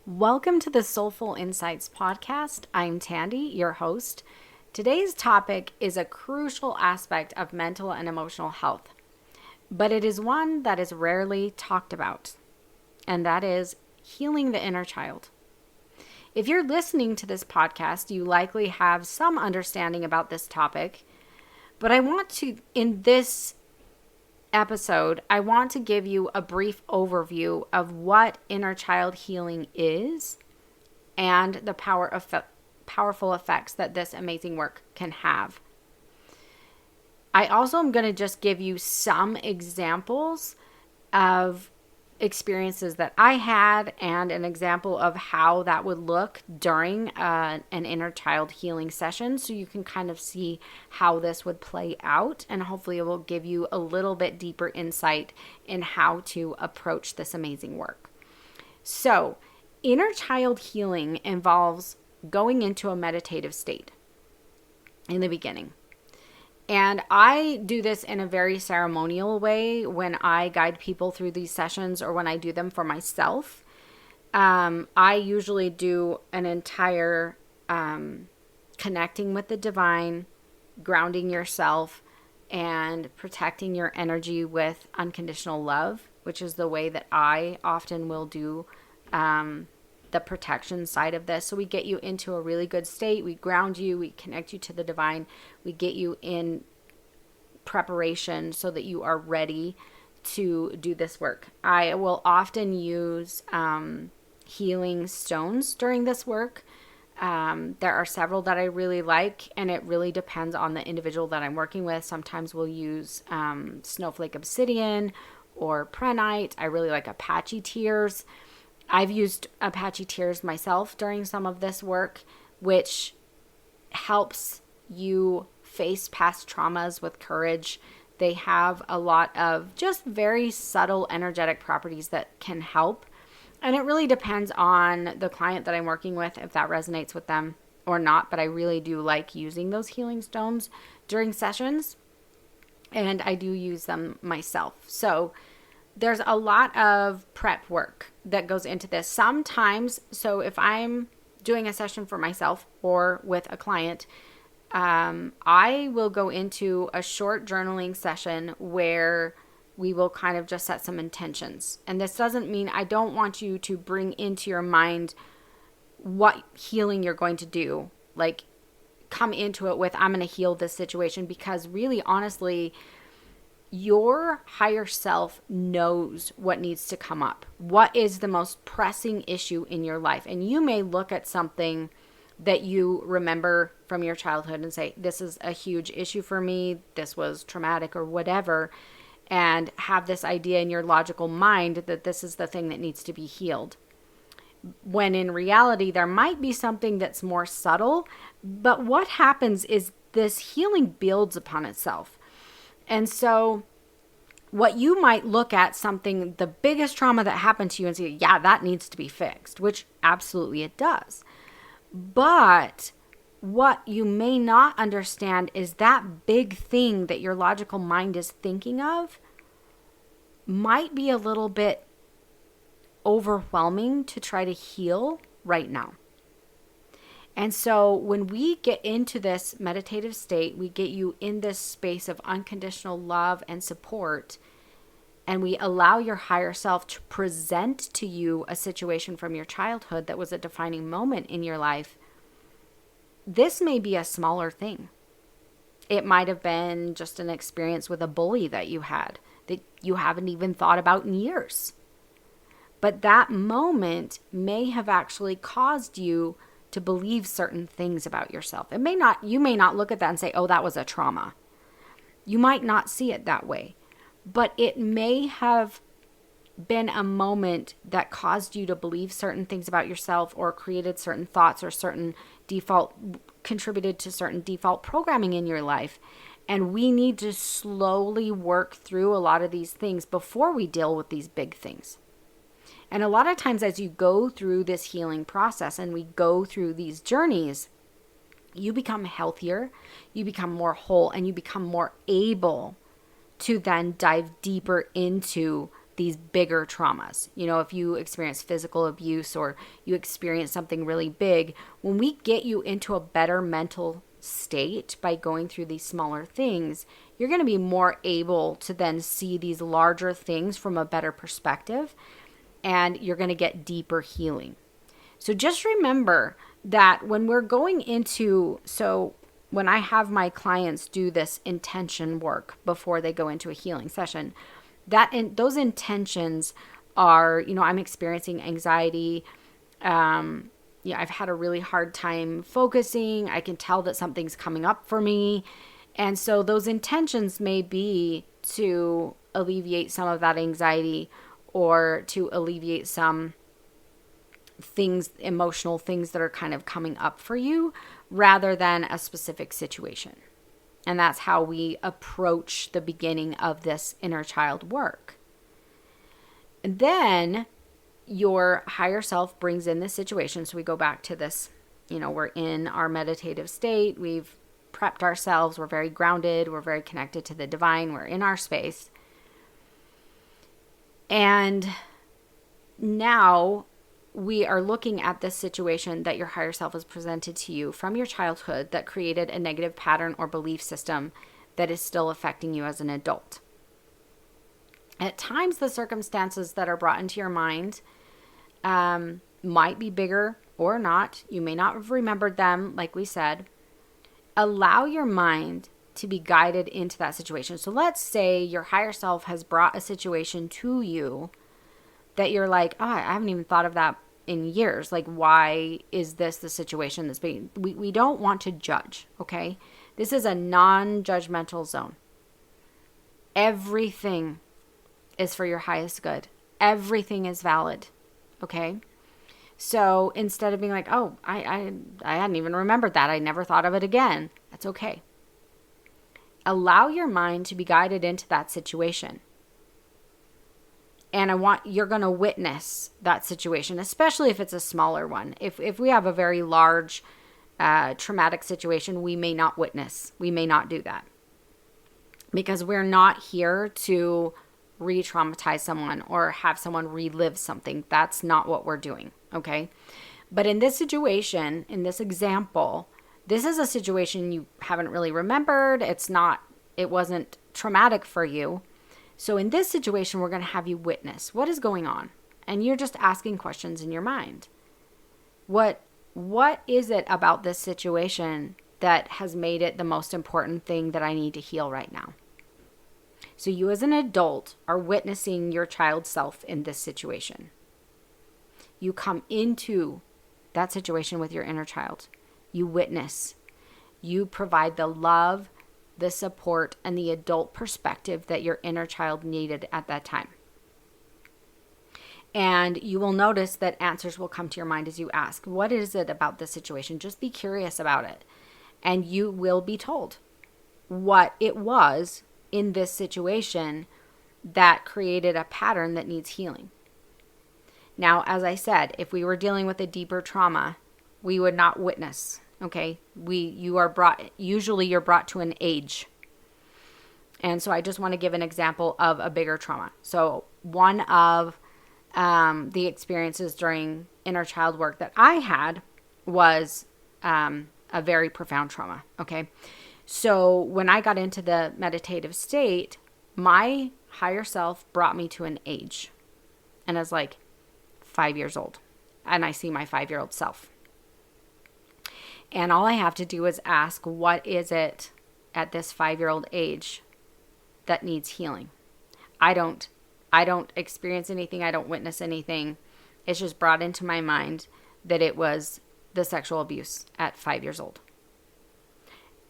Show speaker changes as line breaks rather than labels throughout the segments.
Welcome to the Soulful Insights podcast. I'm Tandy, your host. Today's topic is a crucial aspect of mental and emotional health, but it is one that is rarely talked about, and that is healing the inner child. If you're listening to this podcast, you likely have some understanding about this topic, but in this episode, I want to give you a brief overview of what inner child healing is and the powerful effects that this amazing work can have. I also am going to just give you some examples of experiences that I had and an example of how that would look during an inner child healing session, so you can kind of see how this would play out, and hopefully it will give you a little bit deeper insight in how to approach this amazing work. So, inner child healing involves going into a meditative state in the beginning. And I do this in a very ceremonial way when I guide people through these sessions or when I do them for myself. I usually do an entire connecting with the divine, grounding yourself, and protecting your energy with unconditional love, which is the way that I often will do the protection side of this. So we get you into a really good state. We ground you. We connect you to the divine. We get you in preparation so that you are ready to do this work. I will often use healing stones during this work. There are several that I really like, and it really depends on the individual that I'm working with. Sometimes we'll use snowflake obsidian or prehnite. I really like Apache tears. I've used Apache tears myself during some of this work, which helps you face past traumas with courage. They have a lot of just very subtle energetic properties that can help. And it really depends on the client that I'm working with, if that resonates with them or not. But I really do like using those healing stones during sessions, and I do use them myself. So there's a lot of prep work that goes into this. Sometimes, so if I'm doing a session for myself or with a client, I will go into a short journaling session where we will kind of just set some intentions. And this doesn't mean I don't want you to bring into your mind what healing you're going to do. Like, come into it with, I'm going to heal this situation, because really, honestly, your higher self knows what needs to come up. What is the most pressing issue in your life? And you may look at something that you remember from your childhood and say, this is a huge issue for me. This was traumatic or whatever. And have this idea in your logical mind that this is the thing that needs to be healed. When in reality, there might be something that's more subtle. But what happens is this healing builds upon itself. And so what you might look at something, the biggest trauma that happened to you, and say, yeah, that needs to be fixed, which absolutely it does. But what you may not understand is that big thing that your logical mind is thinking of might be a little bit overwhelming to try to heal right now. And so when we get into this meditative state, we get you in this space of unconditional love and support, and we allow your higher self to present to you a situation from your childhood that was a defining moment in your life. This may be a smaller thing. It might have been just an experience with a bully that you had that you haven't even thought about in years. But that moment may have actually caused you to believe certain things about yourself. You may not look at that and say, oh, that was a trauma. You might not see it that way, but it may have been a moment that caused you to believe certain things about yourself, or created certain thoughts, or contributed to certain default programming in your life. And we need to slowly work through a lot of these things before we deal with these big things. And a lot of times as you go through this healing process and we go through these journeys, you become healthier, you become more whole, and you become more able to then dive deeper into these bigger traumas. If you experience physical abuse or you experience something really big, when we get you into a better mental state by going through these smaller things, you're going to be more able to then see these larger things from a better perspective, and you're going to get deeper healing. So just remember that when we're going into, when I have my clients do this intention work before they go into a healing session, those intentions are, I'm experiencing anxiety. I've had a really hard time focusing. I can tell that something's coming up for me. And so those intentions may be to alleviate some of that anxiety or to alleviate some things, emotional things that are kind of coming up for you rather than a specific situation. And that's how we approach the beginning of this inner child work. And then your higher self brings in this situation. So we go back to this, we're in our meditative state. We've prepped ourselves. We're very grounded. We're very connected to the divine. We're in our space. And now we are looking at this situation that your higher self has presented to you from your childhood that created a negative pattern or belief system that is still affecting you as an adult. At times, the circumstances that are brought into your mind might be bigger or not. You may not have remembered them, like we said. Allow your mind to be guided into that situation. So let's say your higher self has brought a situation to you that you're like, oh, I haven't even thought of that in years. Like, why is this the situation that's being... We don't want to judge, okay? This is a non-judgmental zone. Everything is for your highest good. Everything is valid, okay? So instead of being like, oh, I hadn't even remembered that. I never thought of it again. That's okay. Allow your mind to be guided into that situation. And you're going to witness that situation, especially if it's a smaller one. If we have a very large traumatic situation, we may not witness. We may not do that. Because we're not here to re-traumatize someone or have someone relive something. That's not what we're doing, okay? But in this situation, in this example, this is a situation you haven't really remembered. It wasn't traumatic for you. So in this situation, we're going to have you witness what is going on. And you're just asking questions in your mind. What is it about this situation that has made it the most important thing that I need to heal right now? So you as an adult are witnessing your child self in this situation. You come into that situation with your inner child. You witness. You provide the love, the support, and the adult perspective that your inner child needed at that time. And you will notice that answers will come to your mind as you ask, what is it about this situation? Just be curious about it. And you will be told what it was in this situation that created a pattern that needs healing. Now, as I said, if we were dealing with a deeper trauma, we would not witness, okay? You're brought to an age. And so I just want to give an example of a bigger trauma. So one of the experiences during inner child work that I had was a very profound trauma, okay? So when I got into the meditative state, my higher self brought me to an age. And I was like 5 years old. And I see my 5-year-old self. And all I have to do is ask, what is it at this 5-year-old age that needs healing? I don't experience anything. I don't witness anything. It's just brought into my mind that it was the sexual abuse at 5 years old.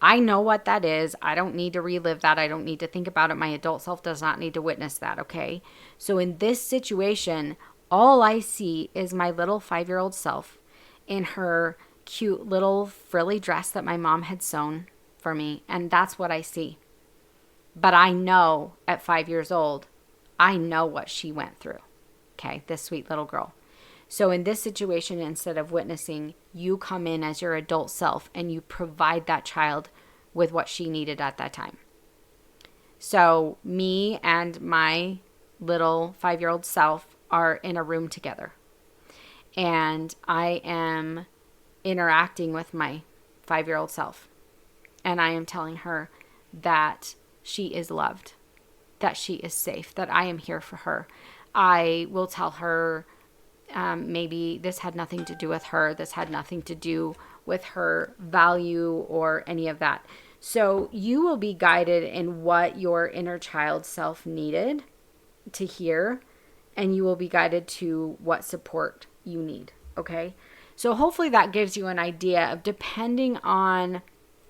I know what that is. I don't need to relive that. I don't need to think about it. My adult self does not need to witness that, okay? So in this situation, all I see is my little 5-year-old self in her cute little frilly dress that my mom had sewn for me. And that's what I see. But I know at 5 years old, I know what she went through. Okay, this sweet little girl. So in this situation, instead of witnessing, you come in as your adult self and you provide that child with what she needed at that time. So me and my little 5-year-old self are in a room together. And I am interacting with my 5-year-old self. And I am telling her that she is loved, that she is safe, that I am here for her. I will tell her maybe this had nothing to do with her. This had nothing to do with her value or any of that. So you will be guided in what your inner child self needed to hear, and you will be guided to what support you need. Okay? So hopefully that gives you an idea of, depending on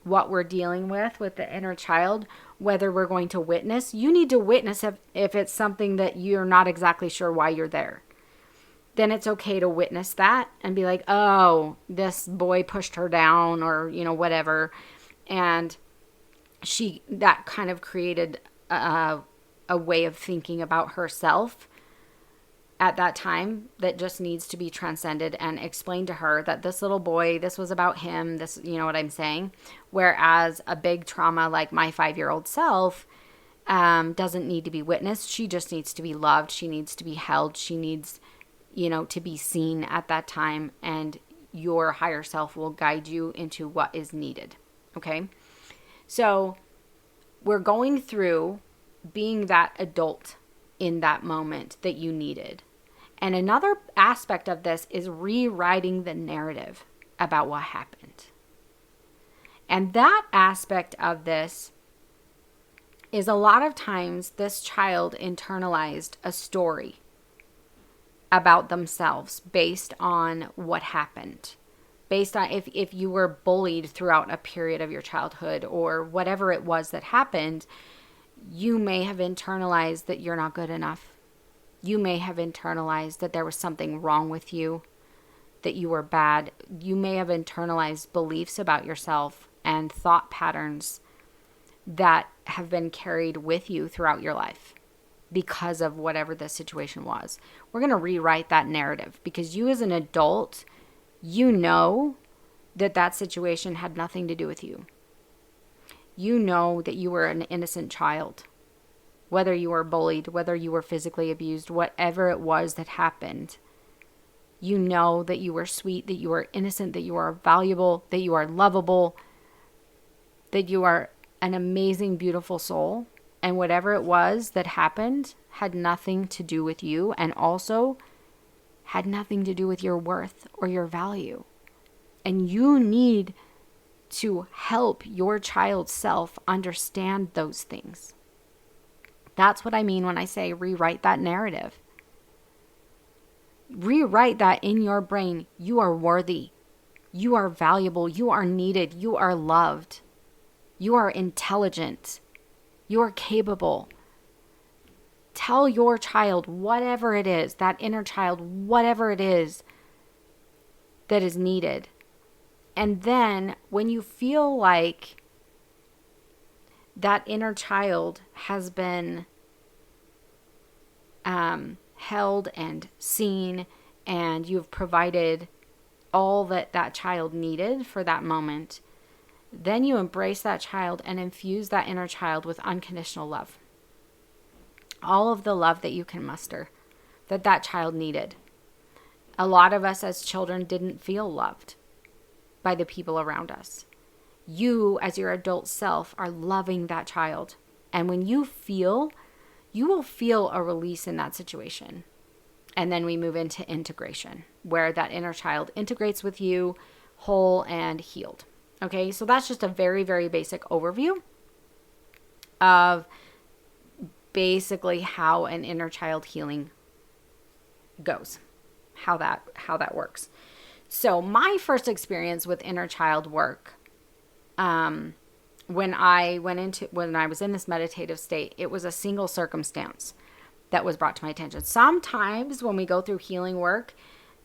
what we're dealing with the inner child, whether we're going to witness. You need to witness if it's something that you're not exactly sure why you're there. Then it's okay to witness that and be like, oh, this boy pushed her down, or, whatever. And that kind of created a way of thinking about herself at that time that just needs to be transcended, and explain to her that this little boy, this was about him, this, you know what I'm saying? Whereas a big trauma like my 5-year-old self doesn't need to be witnessed. She just needs to be loved. She needs to be held. She needs, to be seen at that time, and your higher self will guide you into what is needed. Okay? So we're going through being that adult in that moment that you needed. And another aspect of this is rewriting the narrative about what happened. And that aspect of this is, a lot of times this child internalized a story about themselves based on what happened. Based on if you were bullied throughout a period of your childhood, or whatever it was that happened, you may have internalized that you're not good enough. You may have internalized that there was something wrong with you, that you were bad. You may have internalized beliefs about yourself and thought patterns that have been carried with you throughout your life because of whatever the situation was. We're going to rewrite that narrative, because you as an adult, you know that situation had nothing to do with you. You know that you were an innocent child. Whether you were bullied, whether you were physically abused, whatever it was that happened, you know that you were sweet, that you were innocent, that you are valuable, that you are lovable, that you are an amazing, beautiful soul. And whatever it was that happened had nothing to do with you, and also had nothing to do with your worth or your value. And you need to help your child self understand those things. That's what I mean when I say rewrite that narrative. Rewrite that in your brain. You are worthy. You are valuable. You are needed. You are loved. You are intelligent. You are capable. Tell your child whatever it is, that inner child, whatever it is that is needed. And then when you feel like that inner child has been held and seen, and you've provided all that child needed for that moment, then you embrace that child and infuse that inner child with unconditional love. All of the love that you can muster, that child needed. A lot of us as children didn't feel loved by the people around us. You, as your adult self, are loving that child. And when you will feel a release in that situation. And then we move into integration, where that inner child integrates with you, whole and healed. Okay, so that's just a very, very basic overview of basically how an inner child healing goes, how that works. So my first experience with inner child work, when I was in this meditative state, it was a single circumstance that was brought to my attention. Sometimes when we go through healing work,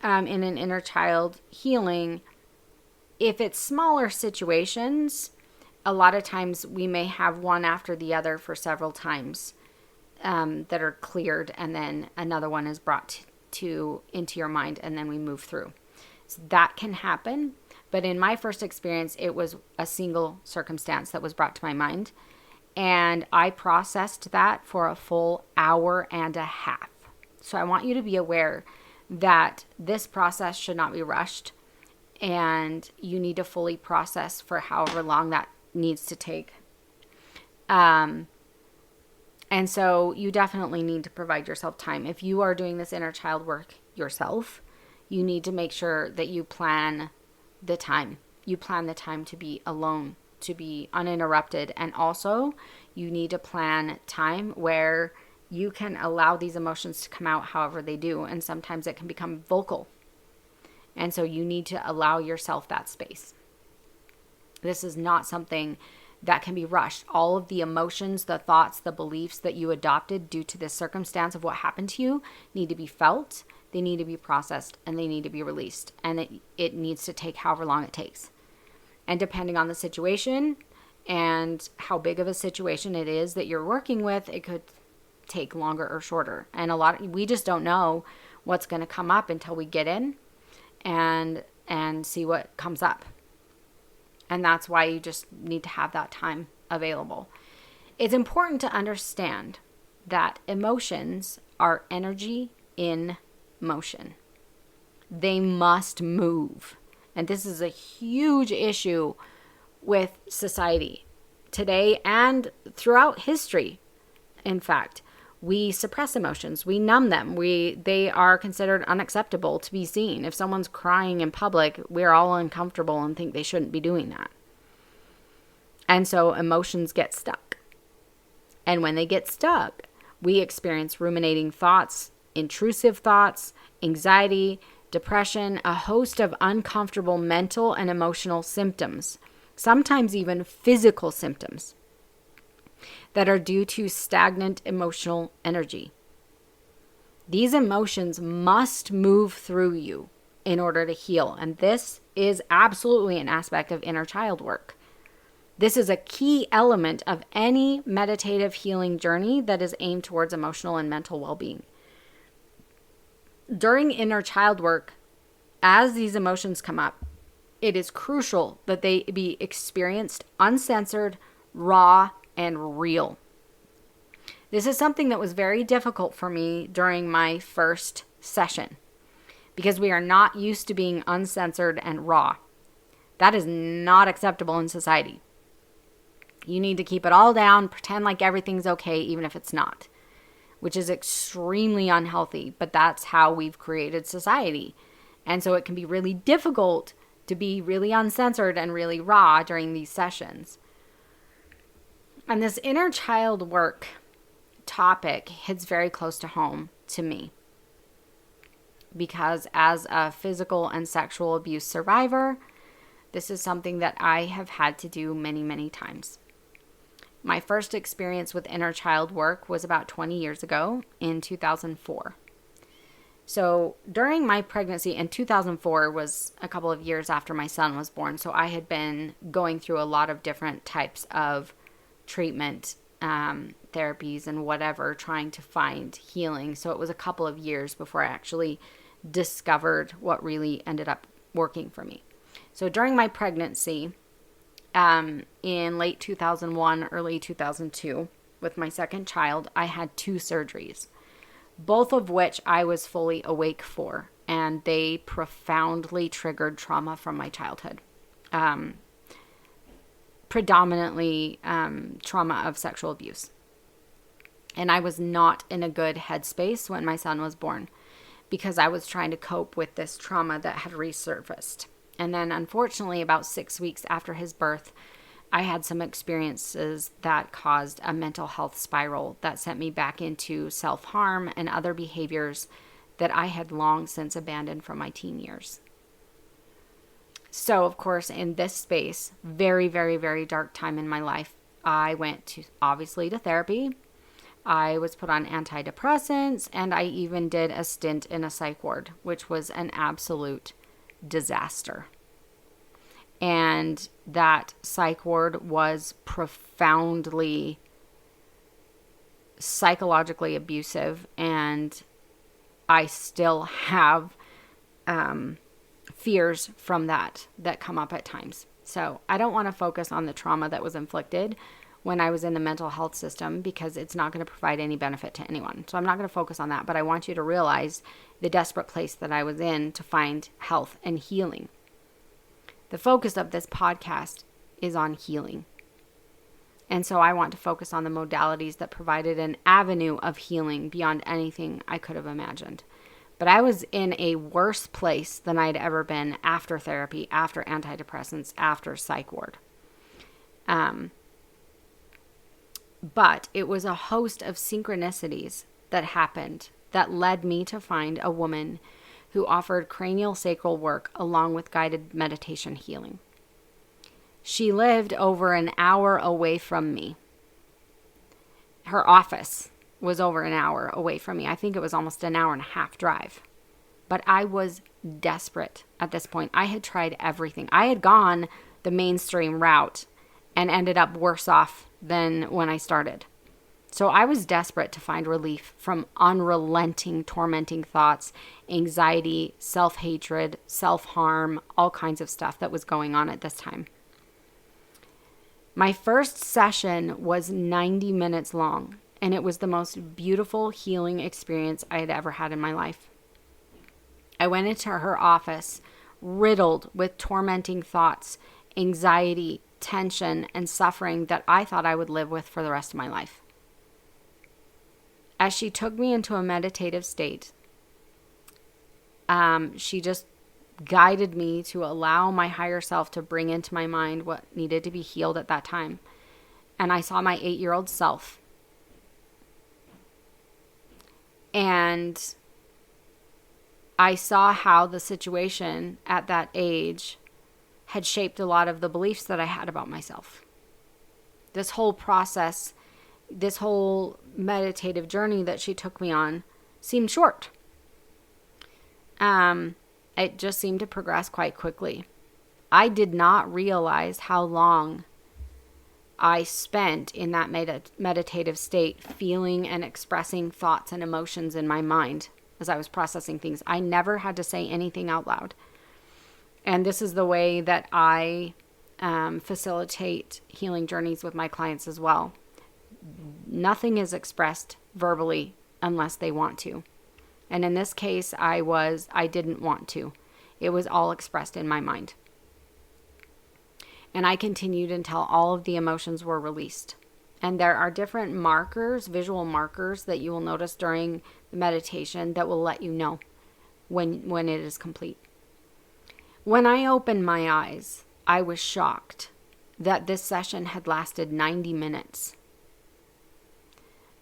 in an inner child healing, if it's smaller situations, a lot of times we may have one after the other for several times that are cleared, and then another one is brought into your mind, and then we move through. So that can happen. But in my first experience, it was a single circumstance that was brought to my mind. And I processed that for a full hour and a half. So I want you to be aware that this process should not be rushed, and you need to fully process for however long that needs to take. And so you definitely need to provide yourself time. If you are doing this inner child work yourself, you need to make sure that you plan the time. You plan the time to be alone, to be uninterrupted. And also, you need to plan time where you can allow these emotions to come out however they do. And sometimes it can become vocal. And so you need to allow yourself that space. This is not something that can be rushed. All of the emotions, the thoughts, the beliefs that you adopted due to this circumstance of what happened to you need to be felt, they need to be processed, and they need to be released. And it needs to take however long it takes. And depending on the situation and how big of a situation it is that you're working with, it could take longer or shorter. And we just don't know what's going to come up until we get in and see what comes up. And that's why you just need to have that time available. It's important to understand that emotions are energy in motion. They must move. And this is a huge issue with society today and throughout history. In fact, we suppress emotions. We numb them. They are considered unacceptable to be seen. If someone's crying in public, we're all uncomfortable and think they shouldn't be doing that. And so emotions get stuck. And when they get stuck, we experience ruminating thoughts, intrusive thoughts, anxiety, depression, a host of uncomfortable mental and emotional symptoms, sometimes even physical symptoms that are due to stagnant emotional energy. These emotions must move through you in order to heal. And this is absolutely an aspect of inner child work. This is a key element of any meditative healing journey that is aimed towards emotional and mental well-being. During inner child work, as these emotions come up, it is crucial that they be experienced uncensored, raw, and real. This is something that was very difficult for me during my first session because we are not used to being uncensored and raw. That is not acceptable in society. You need to keep it all down, pretend like everything's okay, even if it's not, which is extremely unhealthy, but that's how we've created society. And so it can be really difficult to be really uncensored and really raw during these sessions. And this inner child work topic hits very close to home to me because as a physical and sexual abuse survivor, this is something that I have had to do many, many times. My first experience with inner child work was about 20 years ago in 2004. So during my pregnancy, and 2004 was a couple of years after my son was born, so I had been going through a lot of different types of treatment, therapies and whatever, trying to find healing. So it was a couple of years before I actually discovered what really ended up working for me. So during my pregnancy, in late 2001, early 2002, with my second child, I had 2 surgeries, both of which I was fully awake for, and they profoundly triggered trauma from my childhood. Predominantly trauma of sexual abuse. And I was not in a good headspace when my son was born because I was trying to cope with this trauma that had resurfaced. And then unfortunately, about 6 weeks after his birth, I had some experiences that caused a mental health spiral that sent me back into self-harm and other behaviors that I had long since abandoned from my teen years. So, of course, in this space, very, very, very dark time in my life, I went obviously to therapy. I was put on antidepressants, and I even did a stint in a psych ward, which was an absolute disaster. And that psych ward was profoundly psychologically abusive, and I still have fears from that come up at times. So I don't want to focus on the trauma that was inflicted. when I was in the mental health system because it's not going to provide any benefit to anyone. So I'm not going to focus on that, but I want you to realize the desperate place that I was in to find health and healing. The focus of this podcast is on healing. And so I want to focus on the modalities that provided an avenue of healing beyond anything I could have imagined. But I was in a worse place than I'd ever been after therapy, after antidepressants, after psych ward. But it was a host of synchronicities that happened that led me to find a woman who offered cranial sacral work along with guided meditation healing. She lived over an hour away from me. Her office was over an hour away from me. I think it was almost an hour and a half drive. But I was desperate at this point. I had tried everything. I had gone the mainstream route and ended up worse off than when I started. So I was desperate to find relief from unrelenting, tormenting thoughts, anxiety, self-hatred, self-harm, all kinds of stuff that was going on at this time. My first session was 90 minutes long, and it was the most beautiful healing experience I had ever had in my life. I went into her office riddled with tormenting thoughts, anxiety, tension, and suffering that I thought I would live with for the rest of my life. As she took me into a meditative state, she just guided me to allow my higher self to bring into my mind what needed to be healed at that time. And I saw my 8-year-old self. And I saw how the situation at that age had shaped a lot of the beliefs that I had about myself. This whole process, this whole meditative journey that she took me on seemed short. It just seemed to progress quite quickly. I did not realize how long I spent in that meditative state, feeling and expressing thoughts and emotions in my mind as I was processing things. I never had to say anything out loud. And this is the way that I facilitate healing journeys with my clients as well. Nothing is expressed verbally unless they want to. And in this case, I didn't want to. It was all expressed in my mind. And I continued until all of the emotions were released. And there are different markers, visual markers, that you will notice during the meditation that will let you know when it is complete. When I opened my eyes, I was shocked that this session had lasted 90 minutes.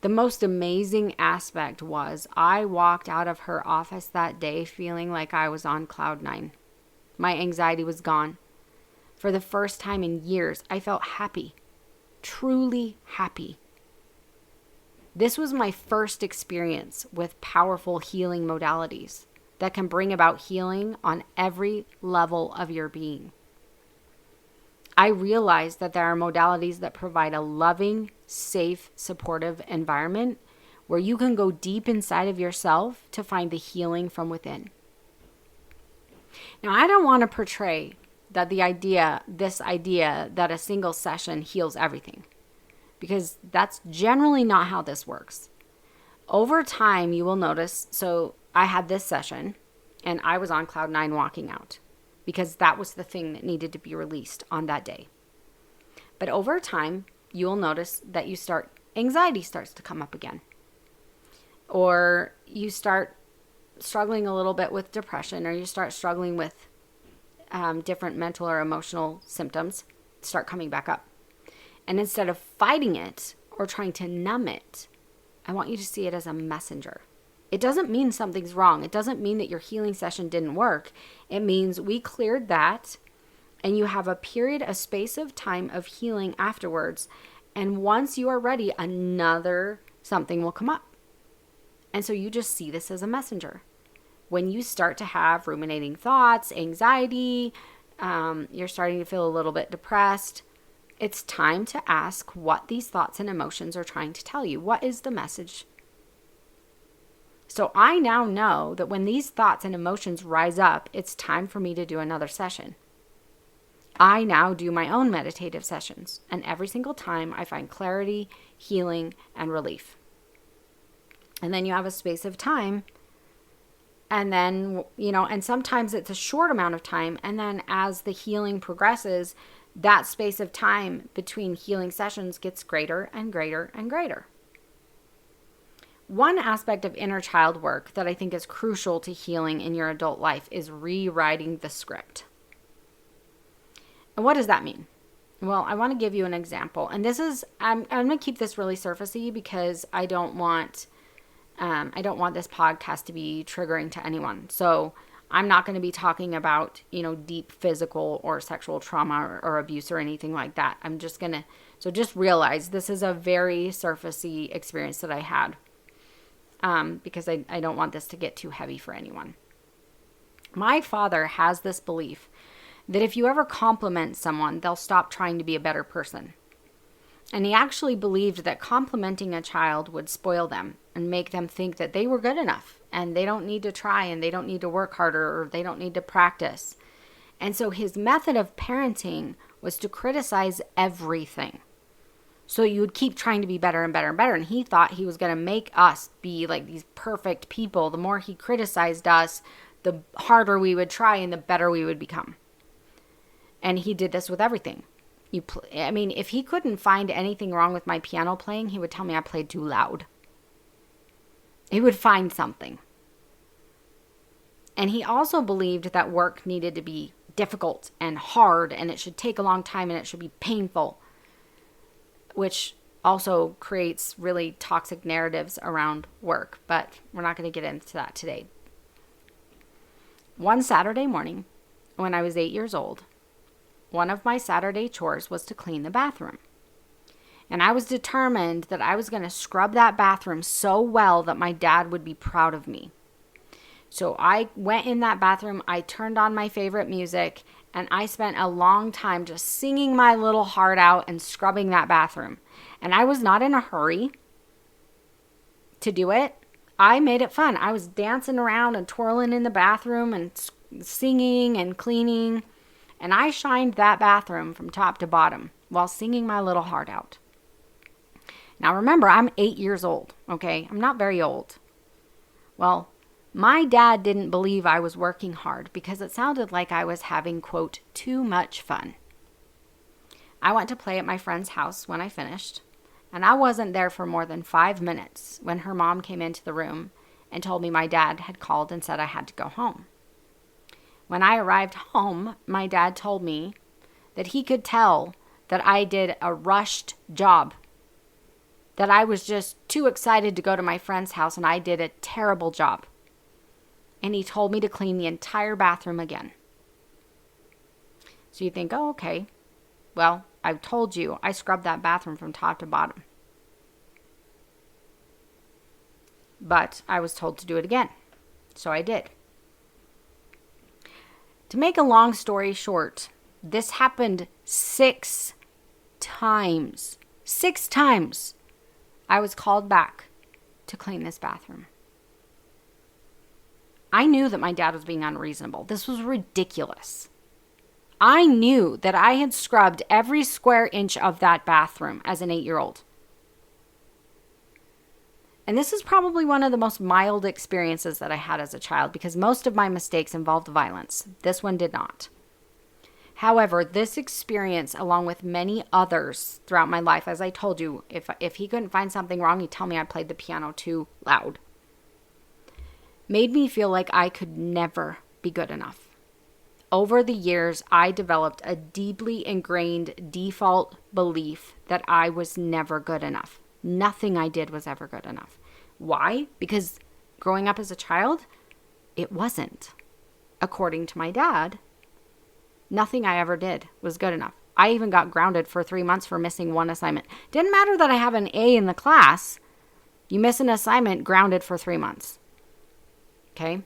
The most amazing aspect was I walked out of her office that day feeling like I was on cloud 9. My anxiety was gone. For the first time in years, I felt happy, truly happy. This was my first experience with powerful healing modalities that can bring about healing on every level of your being. I realized that there are modalities that provide a loving, safe, supportive environment where you can go deep inside of yourself to find the healing from within. Now, I don't want to portray that this idea that a single session heals everything, because that's generally not how this works. Over time, you will notice, so I had this session and I was on cloud 9 walking out, because that was the thing that needed to be released on that day. But over time, you will notice that anxiety starts to come up again. Or you start struggling a little bit with depression, or you start struggling with different mental or emotional symptoms start coming back up. And instead of fighting it or trying to numb it, I want you to see it as a messenger. It doesn't mean something's wrong. It doesn't mean that your healing session didn't work. It means we cleared that and you have a space of time of healing afterwards. And once you are ready, another something will come up. And so you just see this as a messenger. When you start to have ruminating thoughts, anxiety, you're starting to feel a little bit depressed, it's time to ask what these thoughts and emotions are trying to tell you. What is the message? So I now know that when these thoughts and emotions rise up, it's time for me to do another session. I now do my own meditative sessions, and every single time I find clarity, healing, and relief. And then you have a space of time, and then, and sometimes it's a short amount of time, and then as the healing progresses, that space of time between healing sessions gets greater and greater and greater. One aspect of inner child work that I think is crucial to healing in your adult life is rewriting the script. And what does that mean? Well, I want to give you an example. And this is, I'm going to keep this really surfacey because I don't want this podcast to be triggering to anyone. So I'm not going to be talking about, deep physical or sexual trauma or abuse or anything like that. So just realize this is a very surfacey experience that I had. Because I don't want this to get too heavy for anyone. My father has this belief that if you ever compliment someone, they'll stop trying to be a better person. And he actually believed that complimenting a child would spoil them and make them think that they were good enough and they don't need to try and they don't need to work harder or they don't need to practice. And so his method of parenting was to criticize everything. So you would keep trying to be better and better and better. And he thought he was going to make us be like these perfect people. The more he criticized us, the harder we would try and the better we would become. And he did this with everything. If he couldn't find anything wrong with my piano playing, he would tell me I played too loud. He would find something. And he also believed that work needed to be difficult and hard and it should take a long time and it should be painful, which also creates really toxic narratives around work. But we're not going to get into that today. One Saturday morning, when I was 8 years old, one of my Saturday chores was to clean the bathroom. And I was determined that I was going to scrub that bathroom so well that my dad would be proud of me. So I went in that bathroom, I turned on my favorite music, and I spent a long time just singing my little heart out and scrubbing that bathroom. And I was not in a hurry to do it. I made it fun. I was dancing around and twirling in the bathroom and singing and cleaning. And I shined that bathroom from top to bottom while singing my little heart out. Now remember, I'm 8 years old, okay? I'm not very old. Well, my dad didn't believe I was working hard because it sounded like I was having, quote, too much fun. I went to play at my friend's house when I finished, and I wasn't there for more than 5 minutes when her mom came into the room and told me my dad had called and said I had to go home. When I arrived home, my dad told me that he could tell that I did a rushed job, that I was just too excited to go to my friend's house and I did a terrible job. And he told me to clean the entire bathroom again. So you think, oh, okay. Well, I've told you I scrubbed that bathroom from top to bottom. But I was told to do it again. So I did. To make a long story short, this happened 6 times. 6 times I was called back to clean this bathroom. I knew that my dad was being unreasonable. This was ridiculous. I knew that I had scrubbed every square inch of that bathroom as an 8-year-old. And this is probably one of the most mild experiences that I had as a child because most of my mistakes involved violence. This one did not. However, this experience, along with many others throughout my life, as I told you, if he couldn't find something wrong, he'd tell me I played the piano too loud, made me feel like I could never be good enough. Over the years, I developed a deeply ingrained default belief that I was never good enough. Nothing I did was ever good enough. Why? Because growing up as a child, it wasn't. According to my dad, nothing I ever did was good enough. I even got grounded for 3 months for missing one assignment. Didn't matter that I have an A in the class. You miss an assignment, grounded for 3 months. Okay?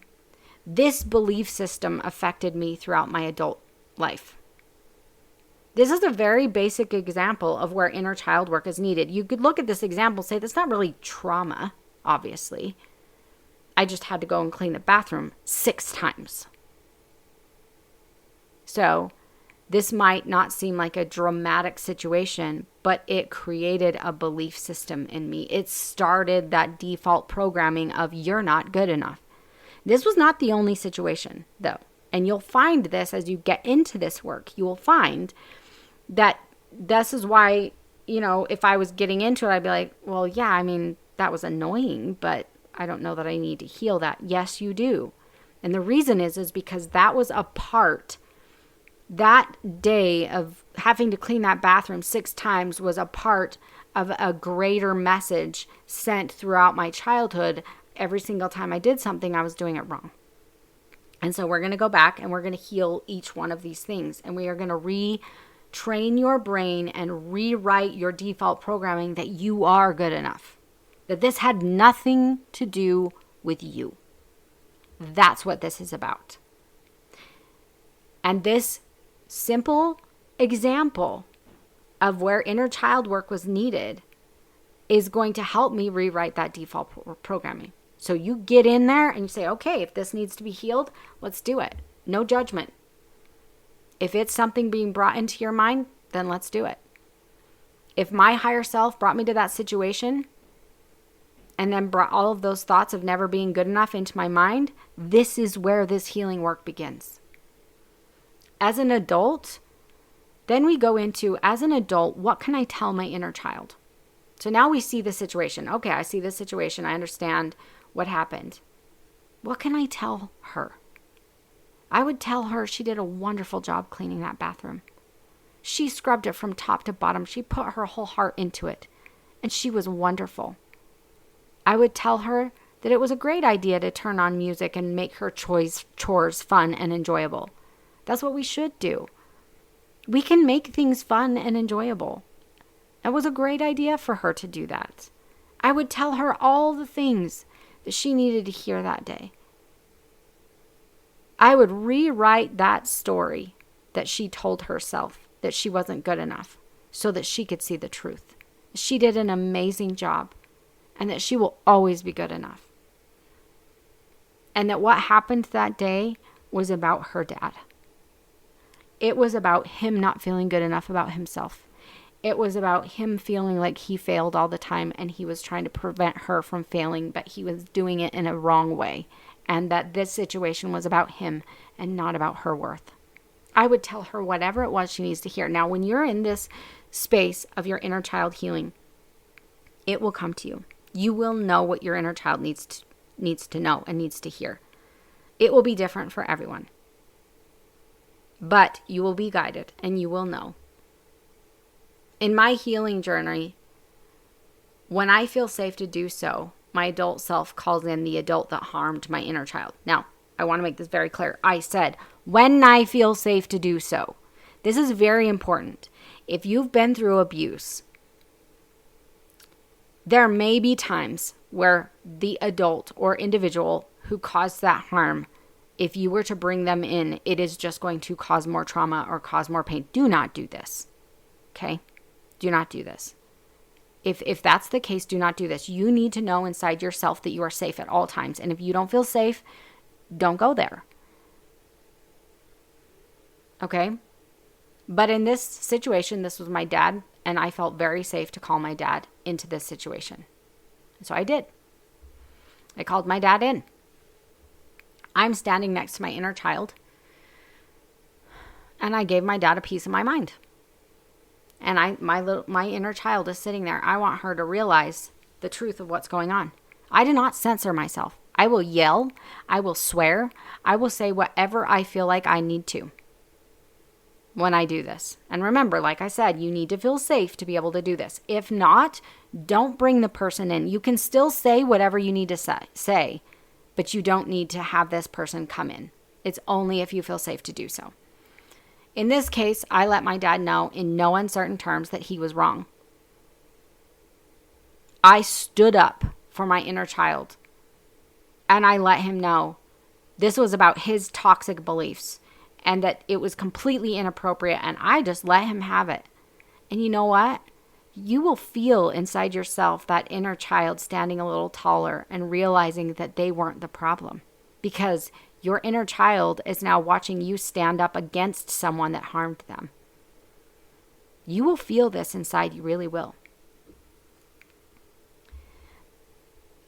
This belief system affected me throughout my adult life. This is a very basic example of where inner child work is needed. You could look at this example and say, that's not really trauma, obviously. I just had to go and clean the bathroom 6 times. So This might not seem like a dramatic situation, but it created a belief system in me. It started that default programming of you're not good enough. This was not the only situation, though. And you'll find this as you get into this work. You will find that this is why, if I was getting into it, I'd be like, well, yeah, I mean, that was annoying, but I don't know that I need to heal that. Yes, you do. And the reason is because that was a part. That day of having to clean that bathroom 6 times was a part of a greater message sent throughout my childhood. Every single time I did something, I was doing it wrong. And so we're going to go back and we're going to heal each one of these things. And we are going to retrain your brain and rewrite your default programming that you are good enough. That this had nothing to do with you. That's what this is about. And this simple example of where inner child work was needed is going to help me rewrite that default programming. So you get in there and you say, okay, if this needs to be healed, let's do it. No judgment. If it's something being brought into your mind, then let's do it. If my higher self brought me to that situation and then brought all of those thoughts of never being good enough into my mind, this is where this healing work begins. As an adult, then we go into, as an adult, what can I tell my inner child? So now we see the situation. Okay, I see the situation. I understand what happened. What can I tell her? I would tell her she did a wonderful job cleaning that bathroom. She scrubbed it from top to bottom. She put her whole heart into it, and she was wonderful. I would tell her that it was a great idea to turn on music and make her chores fun and enjoyable. That's what we should do. We can make things fun and enjoyable. It was a great idea for her to do that. I would tell her all the things that she needed to hear that day. I would rewrite that story that she told herself that she wasn't good enough so that she could see the truth. She did an amazing job and that she will always be good enough. And that what happened that day was about her dad. It was about him not feeling good enough about himself. It was about him feeling like he failed all the time and he was trying to prevent her from failing, but he was doing it in a wrong way. And that this situation was about him and not about her worth. I would tell her whatever it was she needs to hear. Now, when you're in this space of your inner child healing, it will come to you. You will know what your inner child needs to know and needs to hear. It will be different for everyone. But you will be guided and you will know. In my healing journey, when I feel safe to do so, my adult self calls in the adult that harmed my inner child. Now, I want to make this very clear. I said, when I feel safe to do so. This is very important. If you've been through abuse, there may be times where the adult or individual who caused that harm, if you were to bring them in, it is just going to cause more trauma or cause more pain. Do not do this. Okay? Do not do this. If that's the case, do not do this. You need to know inside yourself that you are safe at all times. And if you don't feel safe, don't go there. Okay? But in this situation, this was my dad, and I felt very safe to call my dad into this situation. So I did. I called my dad in. I'm standing next to my inner child, and I gave my dad a piece of my mind. And my inner child is sitting there. I want her to realize the truth of what's going on. I do not censor myself. I will yell. I will swear. I will say whatever I feel like I need to when I do this. And remember, like I said, you need to feel safe to be able to do this. If not, don't bring the person in. You can still say whatever you need to say, but you don't need to have this person come in. It's only if you feel safe to do so. In this case, I let my dad know in no uncertain terms that he was wrong. I stood up for my inner child, and I let him know this was about his toxic beliefs and that it was completely inappropriate, and I just let him have it. And you know what? You will feel inside yourself that inner child standing a little taller and realizing that they weren't the problem because Your inner child is now watching you stand up against someone that harmed them. You will feel this inside, you really will.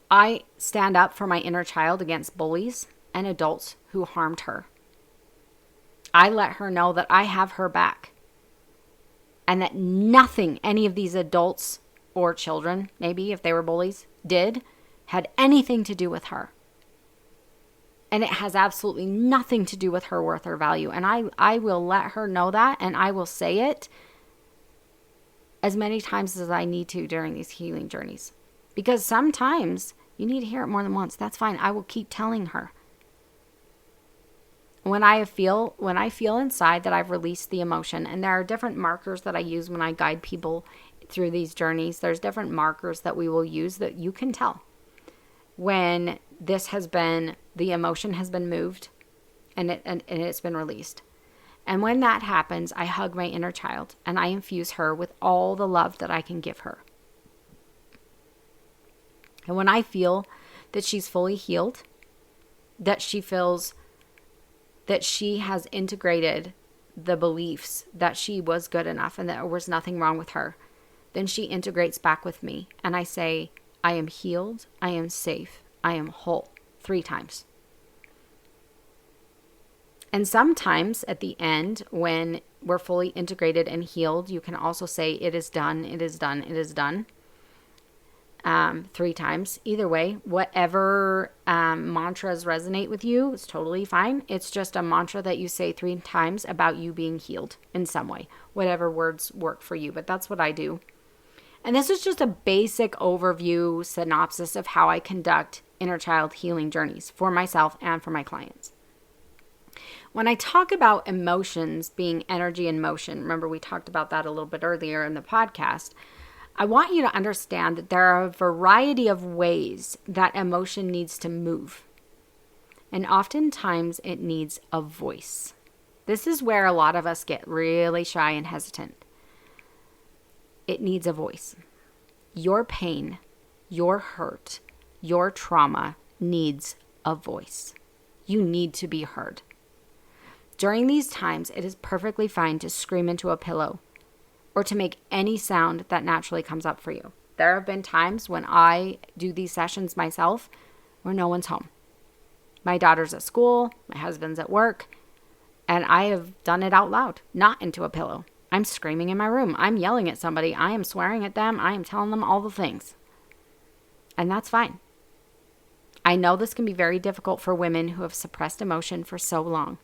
I stand up for my inner child against bullies and adults who harmed her. I let her know that I have her back and that nothing any of these adults or children, maybe if they were bullies, did had anything to do with her. And it has absolutely nothing to do with her worth or value. And I will let her know that, and I will say it as many times as I need to during these healing journeys. Because sometimes you need to hear it more than once. That's fine. I will keep telling her. When I feel inside that I've released the emotion, and there are different markers that I use when I guide people through these journeys. There's different markers that we will use that you can tell when the emotion has been moved and it's been released. And when that happens, I hug my inner child and I infuse her with all the love that I can give her. And when I feel that she's fully healed, that she feels that she has integrated the beliefs that she was good enough and that there was nothing wrong with her, then she integrates back with me. And I say, I am healed, I am safe, I am whole, 3 times. And sometimes at the end, when we're fully integrated and healed, you can also say, it is done, it is done, it is done. 3 times. Either way, whatever mantras resonate with you is totally fine. It's just a mantra that you say 3 times about you being healed in some way, whatever words work for you. But that's what I do. And this is just a basic overview synopsis of how I conduct inner child healing journeys for myself and for my clients. When I talk about emotions being energy in motion, remember we talked about that a little bit earlier in the podcast, I want you to understand that there are a variety of ways that emotion needs to move. And oftentimes it needs a voice. This is where a lot of us get really shy and hesitant. It needs a voice. Your pain, your hurt, your trauma needs a voice. You need to be heard. During these times, it is perfectly fine to scream into a pillow or to make any sound that naturally comes up for you. There have been times when I do these sessions myself where no one's home. My daughter's at school, my husband's at work, and I have done it out loud, not into a pillow. I'm screaming in my room. I'm yelling at somebody. I am swearing at them. I am telling them all the things. And that's fine. I know this can be very difficult for women who have suppressed emotion for so long.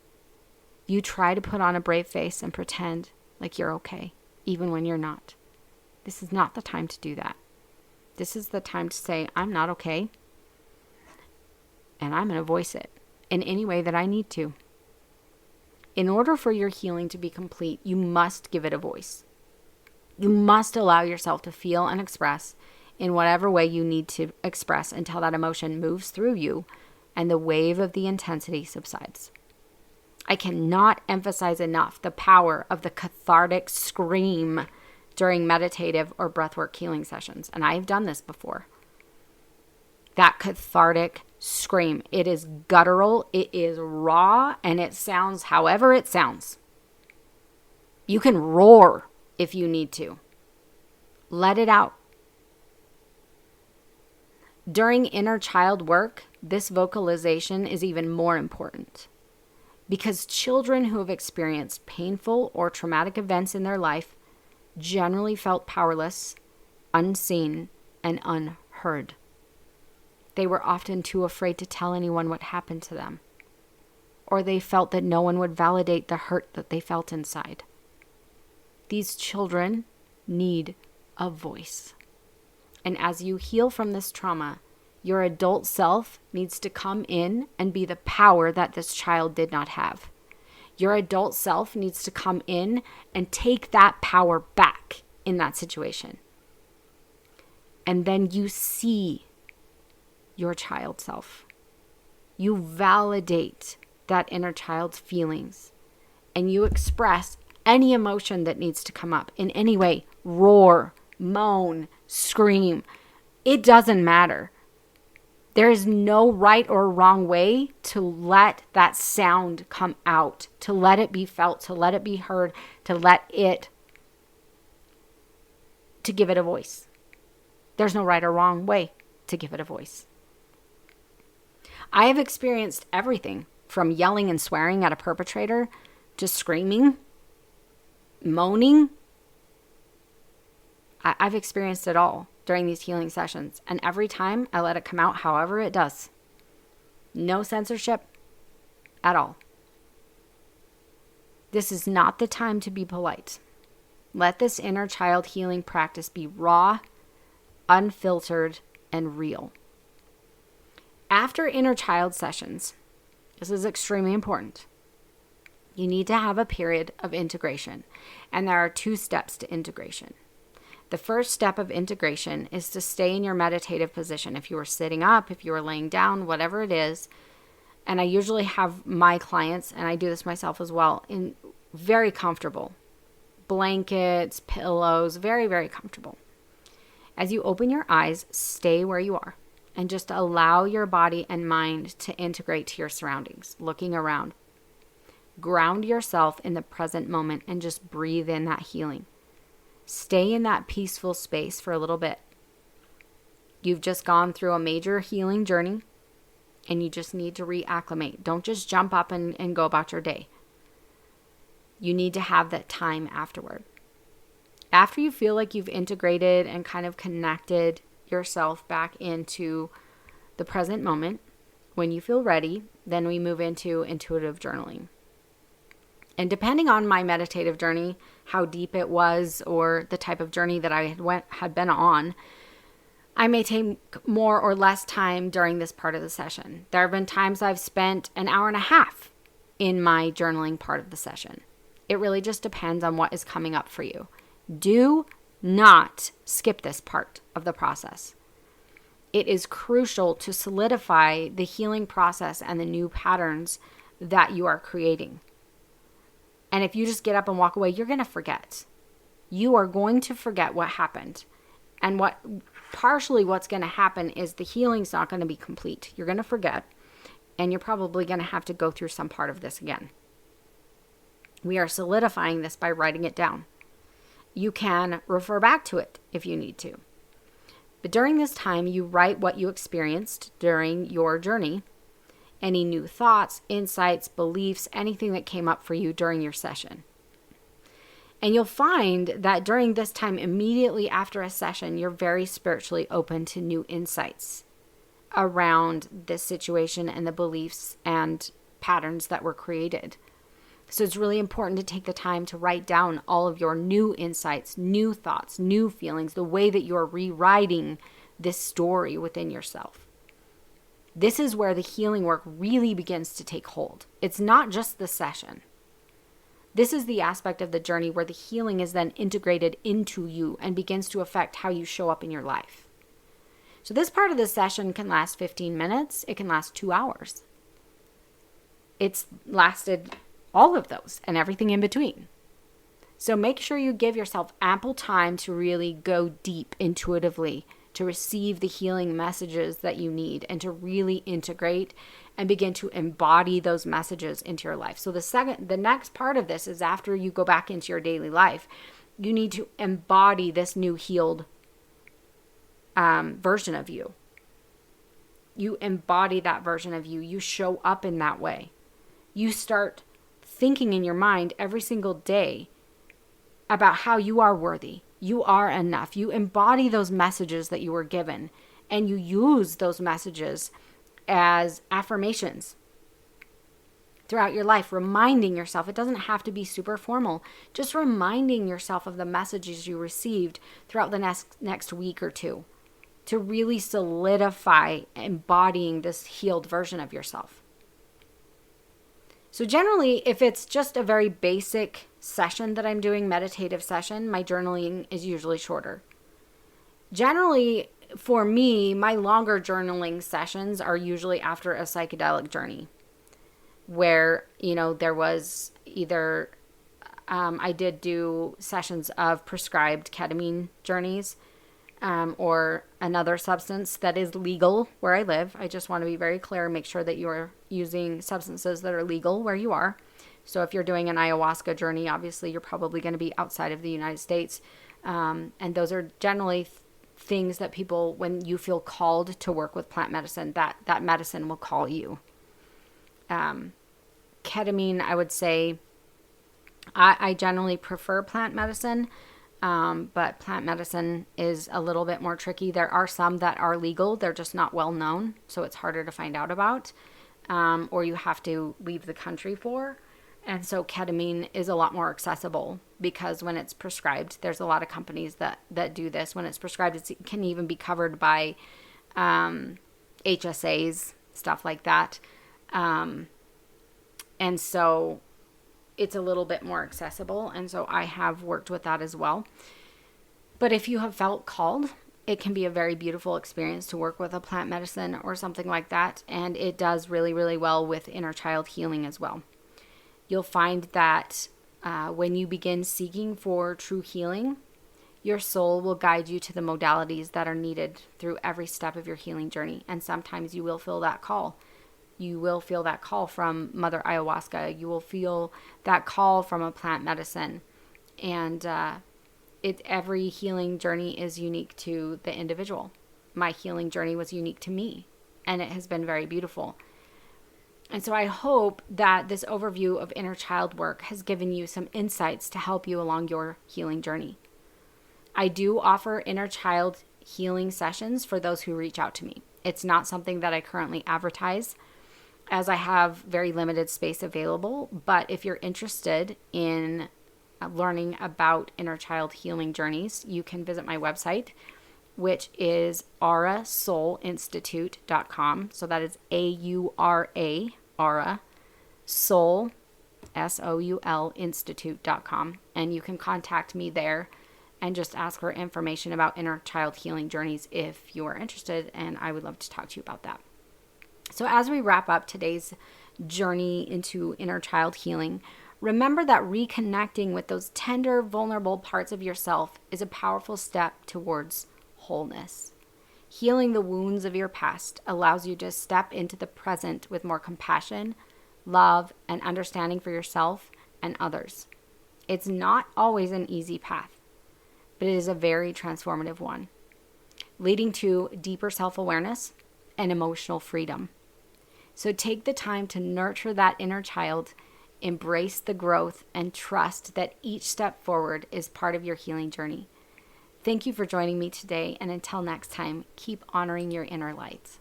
You try to put on a brave face and pretend like you're okay, even when you're not. This is not the time to do that. This is the time to say, I'm not okay, and I'm going to voice it in any way that I need to. In order for your healing to be complete, you must give it a voice. You must allow yourself to feel and express in whatever way you need to express until that emotion moves through you and the wave of the intensity subsides. I cannot emphasize enough the power of the cathartic scream during meditative or breathwork healing sessions. And I've done this before. That cathartic scream. It is guttural, it is raw, and it sounds however it sounds. You can roar if you need to. Let it out. During inner child work, this vocalization is even more important. Because children who have experienced painful or traumatic events in their life generally felt powerless, unseen, and unheard. They were often too afraid to tell anyone what happened to them, or they felt that no one would validate the hurt that they felt inside. These children need a voice. And as you heal from this trauma, your adult self needs to come in and be the power that this child did not have. Your adult self needs to come in and take that power back in that situation. And then you see your child self. You validate that inner child's feelings and you express any emotion that needs to come up in any way. Roar, moan, scream. It doesn't matter. There is no right or wrong way to let that sound come out, to let it be felt, to let it be heard, to give it a voice. There's no right or wrong way to give it a voice. I have experienced everything from yelling and swearing at a perpetrator to screaming, moaning. I've experienced it all during these healing sessions. And every time I let it come out however it does. No censorship at all. This is not the time to be polite. Let this inner child healing practice be raw, unfiltered, and real. After inner child sessions, this is extremely important. You need to have a period of integration. And there are 2 steps to integration. The first step of integration is to stay in your meditative position. If you are sitting up, if you are laying down, whatever it is. And I usually have my clients, and I do this myself as well, in very comfortable blankets, pillows, very, very comfortable. As you open your eyes, stay where you are and just allow your body and mind to integrate to your surroundings, looking around. Ground yourself in the present moment and just breathe in that healing. Stay in that peaceful space for a little bit. You've just gone through a major healing journey and you just need to reacclimate. Don't just jump up and go about your day. You need to have that time afterward. After you feel like you've integrated and kind of connected yourself back into the present moment, when you feel ready, then we move into intuitive journaling. And depending on my meditative journey, how deep it was, or the type of journey that I had been on, I may take more or less time during this part of the session. There have been times I've spent an hour and a half in my journaling part of the session. It really just depends on what is coming up for you. Do not skip this part of the process. It is crucial to solidify the healing process and the new patterns that you are creating. And if you just get up and walk away, you're going to forget. You are going to forget what happened. And partially what's going to happen is the healing's not going to be complete. You're going to forget, and you're probably going to have to go through some part of this again. We are solidifying this by writing it down. You can refer back to it if you need to. But during this time, you write what you experienced during your journey, any new thoughts, insights, beliefs, anything that came up for you during your session. And you'll find that during this time, immediately after a session, you're very spiritually open to new insights around this situation and the beliefs and patterns that were created. So it's really important to take the time to write down all of your new insights, new thoughts, new feelings, the way that you're rewriting this story within yourself. This is where the healing work really begins to take hold. It's not just the session. This is the aspect of the journey where the healing is then integrated into you and begins to affect how you show up in your life. So this part of the session can last 15 minutes. It can last 2 hours. It's lasted all of those and everything in between. So make sure you give yourself ample time to really go deep intuitively, to receive the healing messages that you need, and to really integrate and begin to embody those messages into your life. So the next part of this is after you go back into your daily life, you need to embody this new healed version of you. You embody that version of you. You show up in that way. You start thinking in your mind every single day about how you are worthy. You are enough. You embody those messages that you were given, and you use those messages as affirmations throughout your life, reminding yourself. It doesn't have to be super formal. Just reminding yourself of the messages you received throughout the next week or two to really solidify embodying this healed version of yourself. So generally, if it's just a very basic session that I'm doing, meditative session, my journaling is usually shorter. Generally, for me, my longer journaling sessions are usually after a psychedelic journey where, there was either, I did do sessions of prescribed ketamine journeys or another substance that is legal where I live. I just want to be very clear, make sure that you're using substances that are legal where you are. So if you're doing an ayahuasca journey, obviously you're probably going to be outside of the United States. And those are generally things that people, when you feel called to work with plant medicine, that medicine will call you. Ketamine, I would say, I generally prefer plant medicine, but plant medicine is a little bit more tricky. There are some that are legal. They're just not well known, so it's harder to find out about, or you have to leave the country for. And so ketamine is a lot more accessible because when it's prescribed, there's a lot of companies that do this. When it's prescribed, it can even be covered by HSAs, stuff like that. And so it's a little bit more accessible. And so I have worked with that as well. But if you have felt called, it can be a very beautiful experience to work with a plant medicine or something like that. And it does really, really well with inner child healing as well. You'll find that when you begin seeking for true healing, your soul will guide you to the modalities that are needed through every step of your healing journey. And sometimes you will feel that call. You will feel that call from Mother Ayahuasca. You will feel that call from a plant medicine. And every healing journey is unique to the individual. My healing journey was unique to me, and it has been very beautiful. And so I hope that this overview of inner child work has given you some insights to help you along your healing journey. I do offer inner child healing sessions for those who reach out to me. It's not something that I currently advertise, as I have very limited space available. But if you're interested in learning about inner child healing journeys, you can visit my website, which is aurasoulinstitute.com. So that is Aura Soul, SOUL Institute.com. And you can contact me there and just ask for information about inner child healing journeys if you are interested. And I would love to talk to you about that. So as we wrap up today's journey into inner child healing, remember that reconnecting with those tender, vulnerable parts of yourself is a powerful step towards wholeness. Healing the wounds of your past allows you to step into the present with more compassion, love, and understanding for yourself and others. It's not always an easy path, but it is a very transformative one, leading to deeper self-awareness and emotional freedom. So take the time to nurture that inner child, embrace the growth, and trust that each step forward is part of your healing journey. Thank you for joining me today, and until next time, keep honoring your inner light.